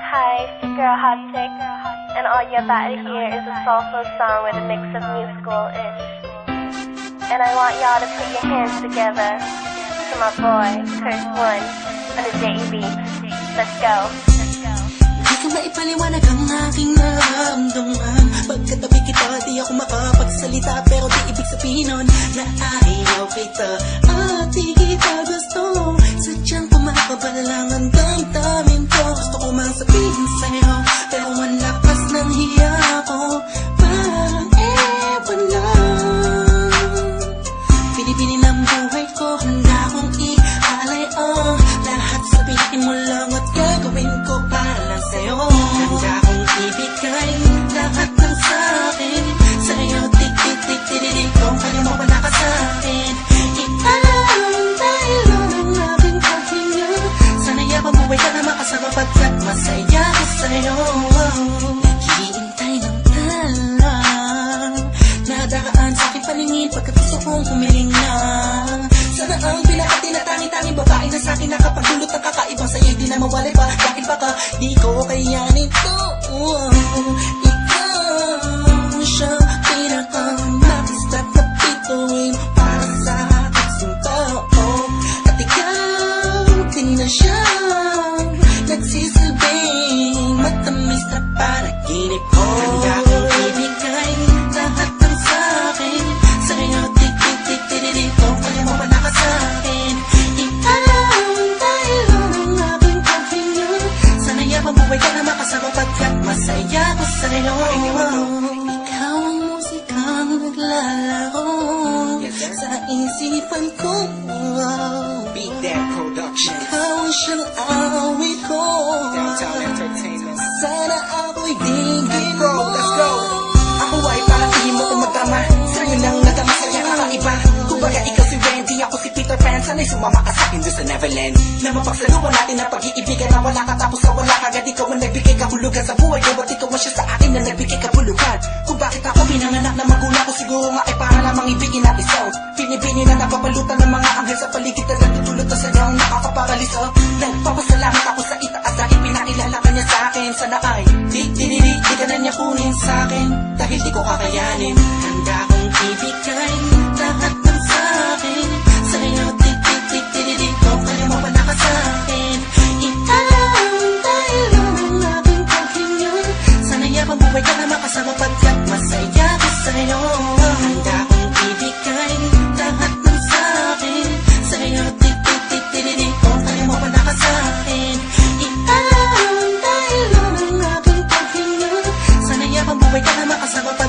Hi, it's your girl Hot Chick, and all you're about to hear is a soulful song with a mix of musical-ish. And I want y'all to put your hands together to my boy, Curse One, on the JE Beats. Let's go. Di ko maipaliwanag ang aking nararamdaman. Pagkatabi kita, di ako makapagsalita, pero di ibig sabihin nun na ayaw kita at di kita gusto. Sadyang kumakabala lang ang damdamin ko. Gusto ko mang sabihin sa'yo, pero malakas ng hiya ko. Parang ewan lang, pinipili ng buhay ko, handa akong ialay ang lahat. Sabihin mo lang at gagawin ko para lang sa'yo. Handa akong ibigay lahat ng sa'kin sa'yo. Tik-tik-tik-tik-tik, kung kaya mo wala ka sa'kin. Ikalang dahil ng aking paghinga. Sana'y mabuhay ka na makasama pagkat masaya ko sa'yo. Hihintay ng talang nadaraan sa aking paningin pagkat gusto kong humiling na. Sana ang pinakati na tangi-tangi babae na sa'kin nakapagdulot ng kakaibang sa'yo di na mawalay pa. Bakit baka di ko kayanin to? Ikaw siyang pinaka-matistat na bituin para sa ating tao. At ikaw din na siyang nagsisilbing matamis na panaginip ko. Handa kong ibigay lahat ng sa'kin sa'yo. Tik-tik-tik-tik-tik, kung kaya mo wala ka sa'kin. Ikalang dahil ng aking paghinga. Sana'y mabuhay ka na makasama pagkat masaya ko sa'yo. Ikaw ang musikang naglalaro sa isipan ko. Beat That Productions. Ikaw ang siyang awit ko. Downtown Entertainment. Sana ako'y digin Bro, mo. let's go. Ako ay paratingin mo kung magtama. Sa'yo lang nagkamasaya kakaiba. Kumbaga ikaw si Wendy, ako si Peter Pan. Sana'y sumama ka sa'kin doon sa Neverland. Na mapagsaluhan natin ang pag-iibigan na wala ka tapos sa wala kagad. Ikaw ang nagbigay kahulugan sa buhay ko. Ba't ikaw ang siya sa akin na nagbigay kabuluhan? Kung bakit ako pinanganak na magulang ko, siguro nga ay para lamang ibigin natin so. Pinipini na napapalutan ng mga anghel sa paligid na nagtutulot na sa'yo ang nakakaparaliso. Nagpapasalamat ako sa itaas dahil pinakilala ka niya sa'kin. Sana ay di ka na niya kunin sa'kin dahil di ko kakayanin. Handa akong ibigay lahat ng sa'kin sa'yo. Tik-tik-tik-tik-tik, kung kaya mo wala ka sa'kin. Ikalang dahil ng aking paghinga. Sana'y mabuhay ka na makasama pagkat masaya ko sa'yo. Handa akong ibigay lahat ng sa'kin sa'yo. Tik-tik-tik-tik-tik, kung kaya mo wala ka sa'kin. Ikalang dahil ng aking paghinga. Sana'y mabuhay ka na makasama pagkat